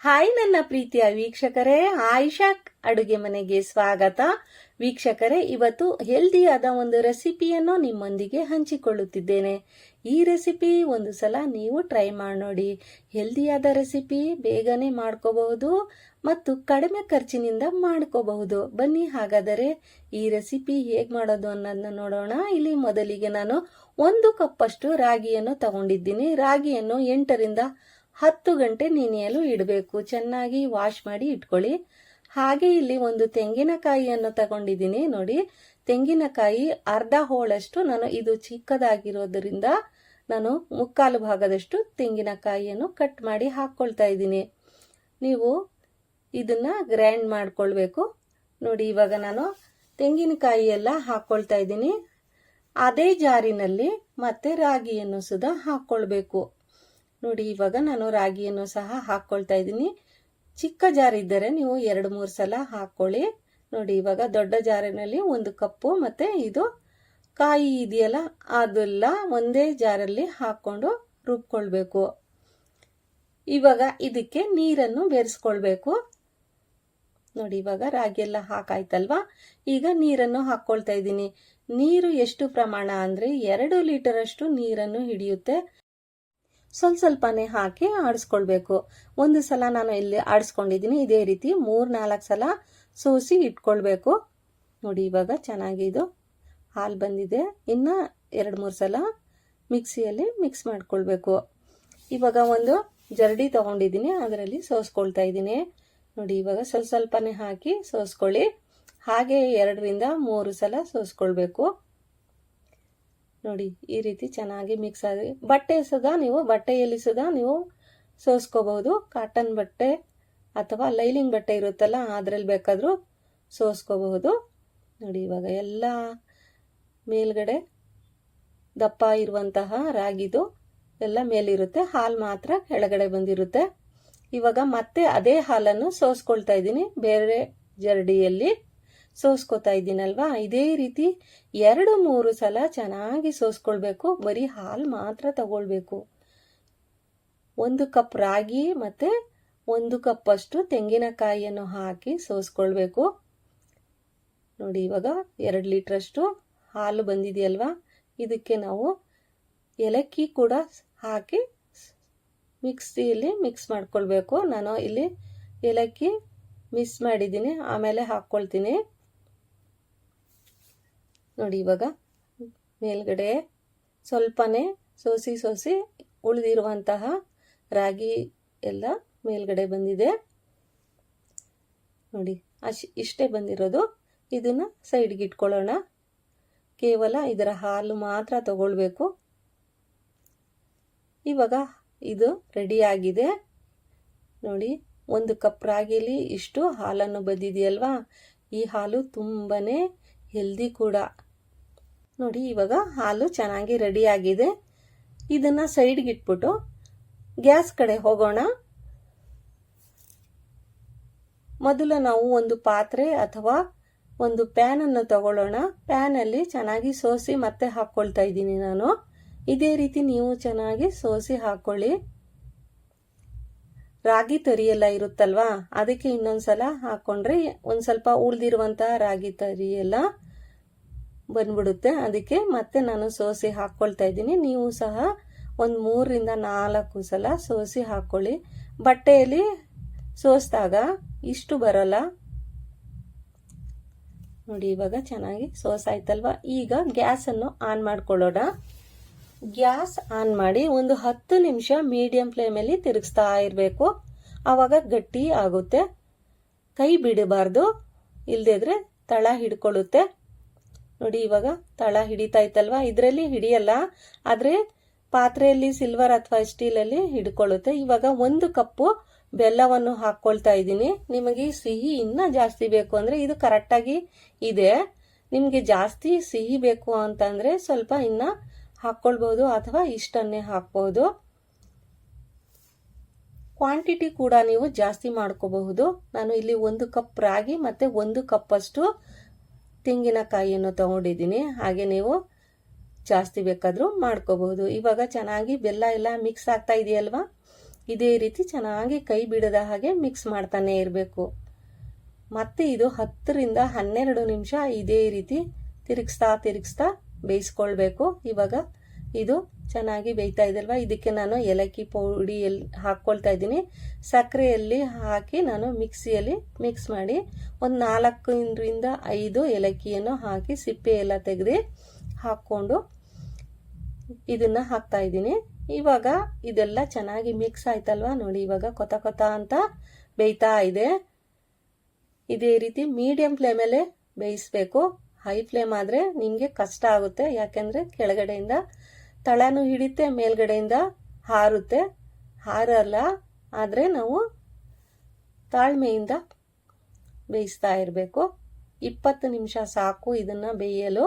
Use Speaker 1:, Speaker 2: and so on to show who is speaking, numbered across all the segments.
Speaker 1: Hi ನನ್ನ ಪ್ರೀತಿಯ ವೀಕ್ಷಕರೇ, ಆಯಿಷಾ ಅಡುಗೆ ಮನೆಗೆ ಸ್ವಾಗತ. ವೀಕ್ಷಕರೇ, ಇವತ್ತು ಹೆಲ್ದಿಯಾದ ಒಂದು ರೆಸಿಪಿಯನ್ನು ನಿಮ್ಮೊಂದಿಗೆ ಹಂಚಿಕೊಳ್ಳುತ್ತಿದ್ದೇನೆ. ಈ ರೆಸಿಪಿ ಒಂದು ಸಲ ನೀವು ಟ್ರೈ ಮಾಡಿ ನೋಡಿ. ಹೆಲ್ದಿಯಾದ ರೆಸಿಪಿ, ಬೇಗನೆ ಮಾಡ್ಕೋಬಹುದು ಮತ್ತು ಕಡಿಮೆ ಖರ್ಚಿನಿಂದ ಮಾಡ್ಕೋಬಹುದು. ಬನ್ನಿ ಹಾಗಾದರೆ ಈ ರೆಸಿಪಿ ಹೇಗೆ ಮಾಡೋದು ಅನ್ನೋದನ್ನ ನೋಡೋಣ. ಇಲ್ಲಿ ಮೊದಲಿಗೆ ನಾನು 1 ಕಪ್ಪಷ್ಟು ರಾಗಿಯನ್ನು ತಗೊಂಡಿದ್ದೀನಿ. ರಾಗಿಯನ್ನು 8 ರಿಂದ 10 ಗಂಟೆ ನೆನೆಯಲು ಇಡಬೇಕು. ಚೆನ್ನಾಗಿ ವಾಶ್ ಮಾಡಿ ಇಟ್ಕೊಳ್ಳಿ. ಹಾಗೆ ಇಲ್ಲಿ ಒಂದು ತೆಂಗಿನಕಾಯಿಯನ್ನು ತಗೊಂಡಿದ್ದೀನಿ. ನೋಡಿ, ತೆಂಗಿನಕಾಯಿ ಅರ್ಧ ಹೋಳಷ್ಟು, ನಾನು ಇದು ಚಿಕ್ಕದಾಗಿರೋದ್ರಿಂದ ನಾನು 3/4 ಭಾಗದಷ್ಟು ತೆಂಗಿನಕಾಯಿಯನ್ನು ಕಟ್ ಮಾಡಿ ಹಾಕ್ಕೊಳ್ತಾ ಇದ್ದೀನಿ. ನೀವು ಇದನ್ನ ಗ್ರೈಂಡ್ ಮಾಡ್ಕೊಳ್ಬೇಕು. ನೋಡಿ, ಇವಾಗ ನಾನು ತೆಂಗಿನಕಾಯಿ ಎಲ್ಲ ಹಾಕ್ಕೊಳ್ತಾ ಇದ್ದೀನಿ. ಅದೇ ಜಾರಿನಲ್ಲಿ ಮತ್ತೆ ರಾಗಿಯನ್ನು ಸುಧಾ ಹಾಕ್ಕೊಳ್ಬೇಕು. ನೋಡಿ, ಇವಾಗ ನಾನು ರಾಗಿಯನ್ನು ಸಹ ಹಾಕ್ಕೊಳ್ತಾ ಇದ್ದೀನಿ. ಚಿಕ್ಕ ಜಾರ್ ಇದ್ದರೆ ನೀವು 2-3 ಸಲ ಹಾಕ್ಕೊಳ್ಳಿ. ನೋಡಿ, ಇವಾಗ ದೊಡ್ಡ ಜಾರಿನಲ್ಲಿ 1 ಕಪ್ಪು ಮತ್ತೆ ಇದು ಕಾಯಿ ಇದೆಯಲ್ಲ ಅದೆಲ್ಲ ಒಂದೇ ಜಾರಲ್ಲಿ ಹಾಕೊಂಡು ರುಬ್ಕೊಳ್ಬೇಕು. ಇವಾಗ ಇದಕ್ಕೆ ನೀರನ್ನು ಬೆರೆಸ್ಕೊಳ್ಬೇಕು. ನೋಡಿ, ಇವಾಗ ರಾಗಿ ಎಲ್ಲ ಹಾಕಾಯ್ತಲ್ವಾ. ಈಗ ನೀರನ್ನು ಹಾಕ್ಕೊಳ್ತಾ ಇದ್ದೀನಿ. ನೀರು ಎಷ್ಟು ಪ್ರಮಾಣ ಅಂದ್ರೆ 2 ಲೀಟರ್ ಅಷ್ಟು ನೀರನ್ನು ಹಿಡಿಯುತ್ತೆ. ಸ್ವಲ್ಪನೇ ಹಾಕಿ ಆಡಿಸ್ಕೊಳ್ಬೇಕು. ಒಂದು ಸಲ ನಾನು ಇಲ್ಲಿ ಆಡಿಸ್ಕೊಂಡಿದ್ದೀನಿ. ಇದೇ ರೀತಿ 3-4 ಸಲ ಸೋಸಿ ಇಟ್ಕೊಳ್ಬೇಕು. ನೋಡಿ, ಇವಾಗ ಚೆನ್ನಾಗಿ ಇದು ಹಾಲು ಬಂದಿದೆ. ಇನ್ನ 2-3 ಸಲ ಮಿಕ್ಸಿಯಲ್ಲಿ ಮಿಕ್ಸ್ ಮಾಡ್ಕೊಳ್ಬೇಕು. ಇವಾಗ ಒಂದು ಜರಡಿ ತಗೊಂಡಿದ್ದೀನಿ, ಅದರಲ್ಲಿ ಸೋಸ್ಕೊಳ್ತಾ ಇದ್ದೀನಿ. ನೋಡಿ, ಇವಾಗ ಸ್ವಲ್ಪನೇ ಹಾಕಿ ಸೋಸ್ಕೊಳ್ಳಿ. ಹಾಗೆ 2 ರಿಂದ 3 ಸಲ ಸೋಸ್ಕೊಳ್ಬೇಕು. ನೋಡಿ, ಈ ರೀತಿ ಚೆನ್ನಾಗಿ ಮಿಕ್ಸ್ ಆಗಿ ಬಟ್ಟೆಯಲ್ಲಿ ಸುಧಾ ನೀವು ಸೋಸ್ಕೋಬಹುದು. ಕಾಟನ್ ಬಟ್ಟೆ ಅಥವಾ ಲೈಲಿಂಗ್ ಬಟ್ಟೆ ಇರುತ್ತಲ್ಲ, ಅದ್ರಲ್ಲಿ ಬೇಕಾದ್ರೂ ಸೋಸ್ಕೋಬಹುದು. ನೋಡಿ, ಇವಾಗ ಎಲ್ಲ ಮೇಲ್ಗಡೆ ದಪ್ಪ ಇರುವಂತಹ ರಾಗಿದು ಎಲ್ಲ ಮೇಲಿರುತ್ತೆ, ಹಾಲು ಮಾತ್ರ ಕೆಳಗಡೆ ಬಂದಿರುತ್ತೆ. ಇವಾಗ ಮತ್ತೆ ಅದೇ ಹಾಲನ್ನು ಸೋಸ್ಕೊಳ್ತಾ ಇದ್ದೀನಿ. ಬೇರೆ ಜರಡಿಯಲ್ಲಿ ಸೋಸ್ಕೋತಾ ಇದ್ದೀನಲ್ವಾ, ಇದೇ ರೀತಿ 2-3 ಸಲ ಚೆನ್ನಾಗಿ ಸೋಸ್ಕೊಳ್ಬೇಕು. ಬರೀ ಹಾಲು ಮಾತ್ರ ತಗೊಳ್ಬೇಕು. 1 ಕಪ್ ರಾಗಿ ಮತ್ತೆ 1 ಕಪ್ ಅಷ್ಟು ತೆಂಗಿನಕಾಯಿಯನ್ನು ಹಾಕಿ ಸೋಸ್ಕೊಳ್ಬೇಕು. ನೋಡಿ, ಇವಾಗ 2 ಲೀಟರ್ ಅಷ್ಟು ಹಾಲು ಬಂದಿದೆಯಲ್ವಾ, ಇದಕ್ಕೆ ನಾವು ಏಲಕ್ಕಿ ಕೂಡ ಹಾಕಿ ಮಿಕ್ಸಿಯಲ್ಲಿ ಮಿಕ್ಸ್ ಮಾಡ್ಕೊಳ್ಬೇಕು. ನಾನು ಇಲ್ಲಿ ಏಲಕ್ಕಿ ಮಿಕ್ಸ್ ಮಾಡಿದ್ದೀನಿ, ಆಮೇಲೆ ಹಾಕ್ಕೊಳ್ತೀನಿ. ನೋಡಿ, ಇವಾಗ ಮೇಲ್ಗಡೆ ಸ್ವಲ್ಪನೇ ಸೋಸಿ ಉಳಿದಿರುವಂತಹ ರಾಗಿ ಎಲ್ಲ ಮೇಲ್ಗಡೆ ಬಂದಿದೆ. ನೋಡಿ, ಇಷ್ಟೇ ಬಂದಿರೋದು. ಇದನ್ನ ಸೈಡ್ಗೆ ಇಟ್ಕೊಳ್ಳೋಣ. ಕೇವಲ ಇದರ ಹಾಲು ಮಾತ್ರ ತಗೊಳ್ಬೇಕು. ಇವಾಗ ಇದು ರೆಡಿ ಆಗಿದೆ. ನೋಡಿ, 1 ಕಪ್ ರಾಗಿಲಿ ಇಷ್ಟು ಹಾಲನ್ನು ಬಂದಿದೆಯಲ್ವಾ. ಈ ಹಾಲು ತುಂಬಾನೇ ಹೆಲ್ದಿ ಕೂಡ. ನೋಡಿ, ಇವಾಗ ಹಾಲು ಚೆನ್ನಾಗಿ ರೆಡಿ ಆಗಿದೆ. ಇದನ್ನ ಸೈಡ್ಗೆ ಇಟ್ಬಿಟ್ಟು ಗ್ಯಾಸ್ ಕಡೆ ಹೋಗೋಣ. ಮೊದಲು ನಾವು ಒಂದು ಪಾತ್ರೆ ಅಥವಾ ಒಂದು ಪ್ಯಾನ್ ಅನ್ನು ತಗೊಳ್ಳೋಣ. ಪ್ಯಾನ್ ಅಲ್ಲಿ ಚೆನ್ನಾಗಿ ಸೋಸಿ ಮತ್ತೆ ಹಾಕೊಳ್ತಾ ಇದ್ದೀನಿ ನಾನು. ಇದೇ ರೀತಿ ನೀವು ಚೆನ್ನಾಗಿ ಸೋಸಿ ಹಾಕೊಳ್ಳಿ. ರಾಗಿ ತರಿ ಎಲ್ಲ ಇರುತ್ತಲ್ವಾ, ಅದಕ್ಕೆ ಇನ್ನೊಂದ್ಸಲ ಹಾಕೊಂಡ್ರೆ ಒಂದ್ ಸ್ವಲ್ಪ ಉಳಿದಿರುವಂತಹ ರಾಗಿ ತರಿ ಎಲ್ಲ ಬಂದ್ಬಿಡುತ್ತೆ. ಅದಕ್ಕೆ ಮತ್ತೆ ನಾನು ಸೋಸಿ ಹಾಕೊಳ್ತಾ ಇದ್ದೀನಿ. ನೀವು ಸಹ 3 ರಿಂದ 4 ಸಲ ಸೋಸಿ ಹಾಕೊಳ್ಳಿ. ಬಟ್ಟೆಯಲ್ಲಿ ಸೋಸಿದಾಗ ಇಷ್ಟು ಬರಲ್ಲ. ನೋಡಿ, ಇವಾಗ ಚೆನ್ನಾಗಿ ಸೋಸಾಯ್ತಲ್ವಾ. ಈಗ ಗ್ಯಾಸ್ ಅನ್ನು ಆನ್ ಮಾಡ್ಕೊಳ್ಳೋಣ. ಗ್ಯಾಸ್ ಆನ್ ಮಾಡಿ ಒಂದು 10 ನಿಮಿಷ ಮೀಡಿಯಂ ಫ್ಲೇಮಲ್ಲಿ ತಿರುಗಿಸ್ತಾ ಇರಬೇಕು. ಆವಾಗ ಗಟ್ಟಿ ಆಗುತ್ತೆ. ಕೈ ಬಿಡಬಾರ್ದು, ಇಲ್ದಿದ್ರೆ ತಳ ಹಿಡ್ಕೊಳ್ಳುತ್ತೆ. ನೋಡಿ, ಇವಾಗ ತಳ ಹಿಡಿತಾ ಇತ್ತಲ್ವಾ. ಇದರಲ್ಲಿ ಹಿಡಿಯಲ್ಲ, ಆದ್ರೆ ಪಾತ್ರೆಯಲ್ಲಿ ಸಿಲ್ವರ್ ಅಥವಾ ಸ್ಟೀಲಲ್ಲಿ ಹಿಡ್ಕೊಳ್ಳುತ್ತೆ. ಇವಾಗ 1 ಕಪ್ಪು ಬೆಲ್ಲವನ್ನು ಹಾಕ್ಕೊಳ್ತಾ ಇದ್ದೀನಿ. ನಿಮಗೆ ಸಿಹಿ ಇನ್ನ ಜಾಸ್ತಿ ಬೇಕು ಅಂದ್ರೆ ಇದು ಕರೆಕ್ಟಾಗಿ ಇದೆ. ನಿಮ್ಗೆ ಜಾಸ್ತಿ ಸಿಹಿ ಬೇಕು ಅಂತಂದ್ರೆ ಸ್ವಲ್ಪ ಇನ್ನ ಹಾಕ್ಕೊಳ್ಬಹುದು ಅಥವಾ ಇಷ್ಟನ್ನೇ ಹಾಕ್ಬಹುದು. ಕ್ವಾಂಟಿಟಿ ಕೂಡ ನೀವು ಜಾಸ್ತಿ ಮಾಡ್ಕೋಬಹುದು. ನಾನು ಇಲ್ಲಿ 1 ಕಪ್ ರಾಗಿ ಮತ್ತೆ 1 ಕಪ್ ಅಷ್ಟು ತೆಂಗಿನಕಾಯಿಯನ್ನು ತಗೊಂಡಿದ್ದೀನಿ. ಹಾಗೆ ನೀವು ಜಾಸ್ತಿ ಬೇಕಾದ್ರೂ ಮಾಡ್ಕೋಬಹುದು. ಇವಾಗ ಚೆನ್ನಾಗಿ ಬೆಲ್ಲ ಎಲ್ಲ ಮಿಕ್ಸ್ ಆಗ್ತಾ ಇದೆಯಲ್ವಾ. ಇದೇ ರೀತಿ ಚೆನ್ನಾಗಿ ಕೈ ಬಿಡದ ಹಾಗೆ ಮಿಕ್ಸ್ ಮಾಡ್ತಾನೆ ಇರಬೇಕು. ಮತ್ತೆ ಇದು 10ರಿಂದ 12 ನಿಮಿಷ ಇದೇ ರೀತಿ ತಿರುಗಿಸ್ತಾ ಬೇಯಿಸ್ಕೊಳ್ಬೇಕು. ಇವಾಗ ಇದು ಚೆನ್ನಾಗಿ ಬೇಯ್ತಾ ಇದಲ್ವಾ, ಇದಕ್ಕೆ ನಾನು ಏಲಕ್ಕಿ ಪುಡಿ ಹಾಕ್ಕೊಳ್ತಾ ಇದ್ದೀನಿ. ಸಕ್ಕರೆಯಲ್ಲಿ ಹಾಕಿ ನಾನು ಮಿಕ್ಸಿಯಲ್ಲಿ ಮಿಕ್ಸ್ ಮಾಡಿ ಒಂದು 4ರಿಂದ 5 ಏಲಕ್ಕಿಯನ್ನು ಹಾಕಿ ಸಿಪ್ಪೆ ಎಲ್ಲ ತೆಗೆದು ಹಾಕ್ಕೊಂಡು ಇದನ್ನ ಹಾಕ್ತಾ ಇದ್ದೀನಿ. ಇವಾಗ ಇದೆಲ್ಲ ಚೆನ್ನಾಗಿ ಮಿಕ್ಸ್ ಆಯ್ತಲ್ವಾ ನೋಡಿ, ಇವಾಗ ಕೊತ ಅಂತ ಬೇಯ್ತಾ ಇದೆ. ಇದೇ ರೀತಿ ಮೀಡಿಯಂ ಫ್ಲೇಮಲ್ಲೇ ಬೇಯಿಸ್ಬೇಕು. ಹೈ ಫ್ಲೇಮ್ ಆದರೆ ನಿಮಗೆ ಕಷ್ಟ ಆಗುತ್ತೆ, ಯಾಕೆಂದರೆ ಕೆಳಗಡೆಯಿಂದ ತಳನೂ ಹಿಡಿತೆ, ಮೇಲ್ಗಡೆಯಿಂದ ಹಾರಲ್ಲ. ಆದರೆ ನಾವು ತಾಳ್ಮೆಯಿಂದ ಬೇಯಿಸ್ತಾ ಇರಬೇಕು. 20 ನಿಮಿಷ ಸಾಕು ಇದನ್ನು ಬೇಯಲು.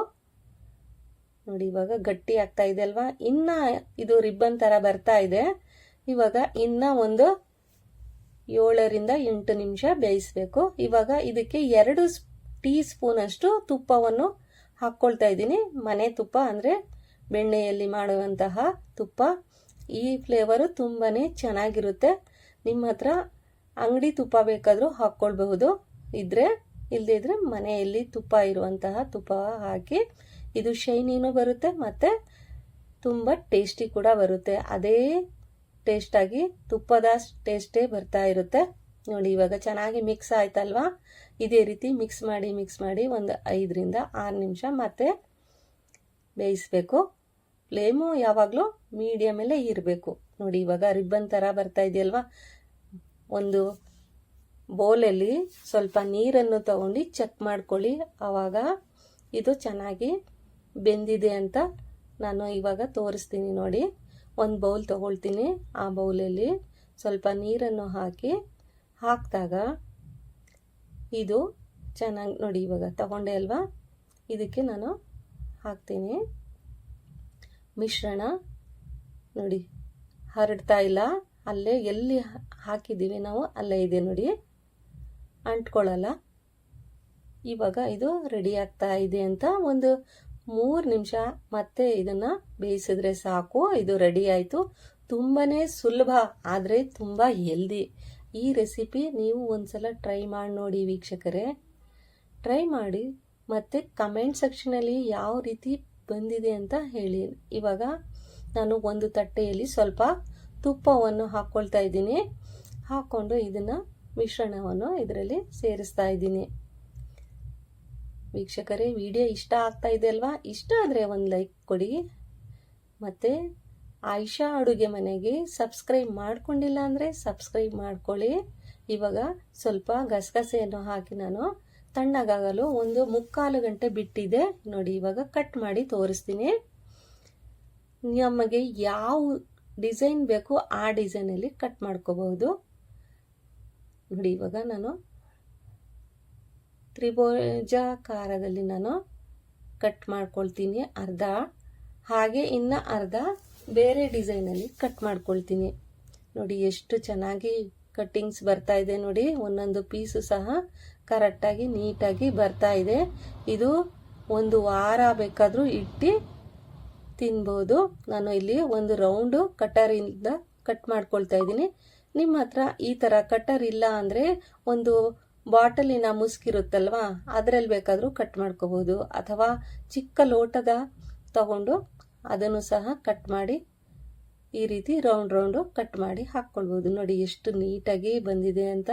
Speaker 1: ನೋಡಿ ಇವಾಗ ಗಟ್ಟಿ ಆಗ್ತಾ ಇದೆ ಅಲ್ವಾ, ಇನ್ನ ಇದು ರಿಬ್ಬನ್ ಥರ ಬರ್ತಾ ಇದೆ. ಇವಾಗ ಇನ್ನ ಒಂದು 7ರಿಂದ 8 ನಿಮಿಷ ಬೇಯಿಸ್ಬೇಕು. ಇವಾಗ ಇದಕ್ಕೆ 2 ಟೀ ಸ್ಪೂನ್ ಅಷ್ಟು ತುಪ್ಪವನ್ನು ಹಾಕ್ಕೊಳ್ತಾ ಇದ್ದೀನಿ. ಮನೆ ತುಪ್ಪ ಅಂದರೆ ಬೆಣ್ಣೆಯಲ್ಲಿ ಮಾಡುವಂತಹ ತುಪ್ಪ. ಈ ಫ್ಲೇವರು ತುಂಬಾನೇ ಚೆನ್ನಾಗಿರುತ್ತೆ. ನಿಮ್ಮ ಹತ್ರ ಅಂಗಡಿ ತುಪ್ಪ ಬೇಕಾದರೂ ಹಾಕ್ಕೊಳ್ಬಹುದು, ಇಲ್ಲದೇ ಇದ್ರೆ ಮನೆಯಲ್ಲಿ ತುಪ್ಪ ಇರುವಂತಹ ತುಪ್ಪ ಹಾಕಿ. ಇದು ಶೈನಿನೂ ಬರುತ್ತೆ ಮತ್ತು ತುಂಬ ಟೇಸ್ಟಿ ಕೂಡ ಬರುತ್ತೆ. ಅದೇ ಟೇಸ್ಟಾಗಿ ತುಪ್ಪದ ಟೇಸ್ಟೇ ಬರ್ತಾ ಇರುತ್ತೆ. ನೋಡಿ ಇವಾಗ ಚೆನ್ನಾಗಿ ಮಿಕ್ಸ್ ಆಯ್ತಲ್ವಾ, ಇದೇ ರೀತಿ ಮಿಕ್ಸ್ ಮಾಡಿ ಒಂದು 5ರಿಂದ 6 ನಿಮಿಷ ಮತ್ತೆ ಬೇಯಿಸ್ಬೇಕು. ಫ್ಲೇಮು ಯಾವಾಗಲೂ ಮೀಡಿಯಮಲ್ಲೇ ಇರಬೇಕು. ನೋಡಿ ಇವಾಗ ರಿಬ್ಬನ್ ಥರ ಬರ್ತಾ ಇದೆಯಲ್ವಾ, ಒಂದು ಬೌಲಲ್ಲಿ ಸ್ವಲ್ಪ ನೀರನ್ನು ತಗೊಂಡು ಚೆಕ್ ಮಾಡ್ಕೊಳ್ಳಿ. ಆವಾಗ ಇದು ಚೆನ್ನಾಗಿ ಬೆಂದಿದೆ ಅಂತ ನಾನು ಇವಾಗ ತೋರಿಸ್ತೀನಿ. ನೋಡಿ, ಒಂದು ಬೌಲ್ ತಗೊಳ್ತೀನಿ. ಆ ಬೌಲಲ್ಲಿ ಸ್ವಲ್ಪ ನೀರನ್ನು ಹಾಕಿದಾಗ ಇದು ಚೆನ್ನಾಗಿ ನೋಡಿ ಇವಾಗ ತಗೊಂಡೆ ಅಲ್ವಾ, ಇದಕ್ಕೆ ನಾನು ಹಾಕ್ತೀನಿ ಮಿಶ್ರಣ. ನೋಡಿ ಹರಡ್ತಾ ಇಲ್ಲ, ಅಲ್ಲೇ ಎಲ್ಲಿ ಹಾಕಿದ್ದೀವಿ ನಾವು ಅಲ್ಲೇ ಇದೆ ನೋಡಿ, ಅಂಟ್ಕೊಳ್ಳಲ್ಲ. ಇವಾಗ ಇದು ರೆಡಿ ಆಗ್ತಾ ಇದೆ ಅಂತ ಒಂದು 3 ನಿಮಿಷ ಮತ್ತೆ ಇದನ್ನು ಬೇಯಿಸಿದ್ರೆ ಸಾಕು. ಇದು ರೆಡಿ ಆಯಿತು. ತುಂಬಾ ಸುಲಭ, ಆದರೆ ತುಂಬ ಹೆಲ್ದಿ. ಈ ರೆಸಿಪಿ ನೀವು ಒಂದ್ಸಲ ಟ್ರೈ ಮಾಡಿ ನೋಡಿ ವೀಕ್ಷಕರೇ. ಟ್ರೈ ಮಾಡಿ ಮತ್ತು ಕಮೆಂಟ್ ಸೆಕ್ಷನಲ್ಲಿ ಯಾವ ರೀತಿ ಬಂದಿದೆ ಅಂತ ಹೇಳಿ. ಇವಾಗ ನಾನು ಒಂದು ತಟ್ಟೆಯಲ್ಲಿ ಸ್ವಲ್ಪ ತುಪ್ಪವನ್ನು ಹಾಕ್ಕೊಳ್ತಾ ಇದ್ದೀನಿ. ಹಾಕ್ಕೊಂಡು ಇದನ್ನು ಮಿಶ್ರಣವನ್ನು ಇದರಲ್ಲಿ ಸೇರಿಸ್ತಾ ಇದ್ದೀನಿ. ವೀಕ್ಷಕರೇ, ವಿಡಿಯೋ ಇಷ್ಟ ಆಗ್ತಾ ಇದೆ ಅಲ್ವಾ? ಇಷ್ಟ ಆದರೆ ಒಂದು ಲೈಕ್ ಕೊಡಿ. ಮತ್ತು ಆಯಿಷಾ ಅಡುಗೆ ಮನೆಗೆ ಸಬ್ಸ್ಕ್ರೈಬ್ ಮಾಡ್ಕೊಂಡಿಲ್ಲ ಅಂದರೆ ಸಬ್ಸ್ಕ್ರೈಬ್ ಮಾಡ್ಕೊಳ್ಳಿ. ಇವಾಗ ಸ್ವಲ್ಪ ಗಸಗಸೆಯನ್ನು ಹಾಕಿ ನಾನು ತಣ್ಣಗಾಗಲು ಒಂದು 3/4 ಗಂಟೆ ಬಿಟ್ಟಿದೆ. ನೋಡಿ ಇವಾಗ ಕಟ್ ಮಾಡಿ ತೋರಿಸ್ತೀನಿ. ನಮಗೆ ಯಾವ ಡಿಸೈನ್ ಬೇಕು ಆ ಡಿಸೈನಲ್ಲಿ ಕಟ್ ಮಾಡ್ಕೋಬಹುದು. ನೋಡಿ ಇವಾಗ ನಾನು ತ್ರಿಭುಜಾಕಾರದಲ್ಲಿ ನಾನು ಕಟ್ ಮಾಡ್ಕೊಳ್ತೀನಿ ಅರ್ಧ, ಹಾಗೆ ಇನ್ನು ಅರ್ಧ ಬೇರೆ ಡಿಸೈನಲ್ಲಿ ಕಟ್ ಮಾಡ್ಕೊಳ್ತೀನಿ. ನೋಡಿ ಎಷ್ಟು ಚೆನ್ನಾಗಿ ಕಟ್ಟಿಂಗ್ಸ್ ಬರ್ತಾ ಇದೆ ನೋಡಿ, ಒಂದೊಂದು ಪೀಸು ಸಹ ಕರೆಕ್ಟಾಗಿ ನೀಟಾಗಿ ಬರ್ತಾ ಇದೆ. ಇದು ಒಂದು ವಾರ ಬೇಕಾದರೂ ಇಟ್ಟು ತಿನ್ಬೋದು. ನಾನು ಇಲ್ಲಿ ಒಂದು ರೌಂಡು ಕಟರಿಂದ ಕಟ್ ಮಾಡ್ಕೊಳ್ತಾ ಇದ್ದೀನಿ. ನಿಮ್ಮ ಹತ್ರ ಈ ಥರ ಕಟರ್ ಇಲ್ಲ ಅಂದರೆ ಒಂದು ಬಾಟಲಿನ ಮುಸ್ಕಿರುತ್ತಲ್ವಾ, ಅದರಲ್ಲಿ ಬೇಕಾದರೂ ಕಟ್ ಮಾಡ್ಕೋಬೋದು. ಅಥವಾ ಚಿಕ್ಕ ಲೋಟದ ತಗೊಂಡು ಅದನ್ನು ಸಹ ಕಟ್ ಮಾಡಿ ಈ ರೀತಿ ರೌಂಡು ಕಟ್ ಮಾಡಿ ಹಾಕ್ಕೊಳ್ಬೋದು. ನೋಡಿ ಎಷ್ಟು ನೀಟಾಗಿ ಬಂದಿದೆ ಅಂತ.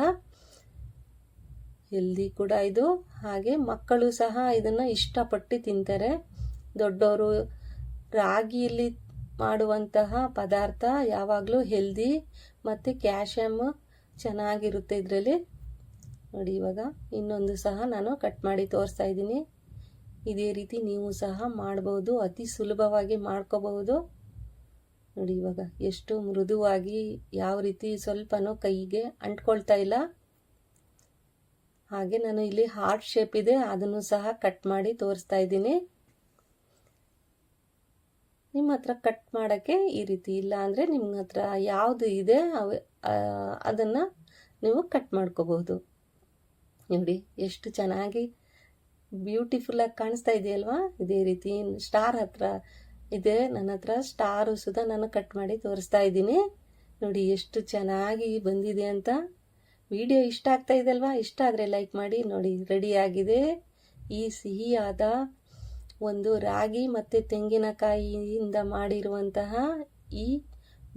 Speaker 1: ಹೆಲ್ದಿ ಕೂಡ ಇದು, ಹಾಗೆ ಮಕ್ಕಳು ಸಹ ಇದನ್ನು ಇಷ್ಟಪಟ್ಟು ತಿಂತಾರೆ. ದೊಡ್ಡವರು ರಾಗಿಯಲ್ಲಿ ಮಾಡುವಂತಹ ಪದಾರ್ಥ ಯಾವಾಗಲೂ ಹೆಲ್ದಿ ಮತ್ತು ಕ್ಯಾಲ್ಶಿಯಮ್ ಚೆನ್ನಾಗಿರುತ್ತೆ ಇದರಲ್ಲಿ. ನೋಡಿ ಇವಾಗ ಇನ್ನೊಂದು ಸಹ ನಾನು ಕಟ್ ಮಾಡಿ ತೋರಿಸ್ತಾ ಇದ್ದೀನಿ. ಇದೇ ರೀತಿ ನೀವು ಸಹ ಮಾಡ್ಬೋದು, ಅತಿ ಸುಲಭವಾಗಿ ಮಾಡ್ಕೋಬಹುದು. ನೋಡಿ ಇವಾಗ ಎಷ್ಟು ಮೃದುವಾಗಿ, ಯಾವ ರೀತಿ ಸ್ವಲ್ಪನೂ ಕೈಗೆ ಅಂಟ್ಕೊಳ್ತಾ ಇಲ್ಲ. ಹಾಗೆ ನಾನು ಇಲ್ಲಿ ಹಾರ್ಟ್ ಶೇಪ್ ಇದೆ, ಅದನ್ನು ಸಹ ಕಟ್ ಮಾಡಿ ತೋರಿಸ್ತಾ ಇದ್ದೀನಿ. ನಿಮ್ಮ ಹತ್ರ ಕಟ್ ಮಾಡೋಕ್ಕೆ ಈ ರೀತಿ ಇಲ್ಲ ಅಂದರೆ ನಿಮ್ಮ ಹತ್ರ ಯಾವುದು ಇದೆ ಅದನ್ನು ನೀವು ಕಟ್ ಮಾಡ್ಕೋಬಹುದು. ನೋಡಿ ಎಷ್ಟು ಚೆನ್ನಾಗಿ ಬ್ಯೂಟಿಫುಲ್ಲಾಗಿ ಕಾಣಿಸ್ತಾ ಇದೆಯಲ್ವಾ? ಇದೇ ರೀತಿ ಸ್ಟಾರ್ ಹತ್ರ ಇದೆ, ನನ್ನ ಹತ್ರ ಸ್ಟಾರು ಸುಧಾ ನಾನು ಕಟ್ ಮಾಡಿ ತೋರಿಸ್ತಾ ಇದ್ದೀನಿ. ನೋಡಿ ಎಷ್ಟು ಚೆನ್ನಾಗಿ ಬಂದಿದೆ ಅಂತ. ವಿಡಿಯೋ ಇಷ್ಟ ಆಗ್ತಾ ಇದೆಲ್ವಾ? ಇಷ್ಟ ಆದರೆ ಲೈಕ್ ಮಾಡಿ. ನೋಡಿ ರೆಡಿಯಾಗಿದೆ ಈ ಸಿಹಿಯಾದ ಒಂದು ರಾಗಿ ಮತ್ತು ತೆಂಗಿನಕಾಯಿಯಿಂದ ಮಾಡಿರುವಂತಹ ಈ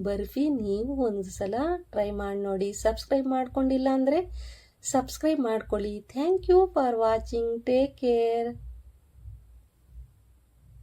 Speaker 1: ಬರ್ಫಿ. ನೀವು ಒಂದು ಸಲ ಟ್ರೈ ಮಾಡಿ ನೋಡಿ. ಸಬ್ಸ್ಕ್ರೈಬ್ ಮಾಡ್ಕೊಂಡಿಲ್ಲ ಅಂದರೆ ಸಬ್ಸ್ಕ್ರೈಬ್ ಮಾಡ್ಕೊಳ್ಳಿ. Thank you for watching. Take care.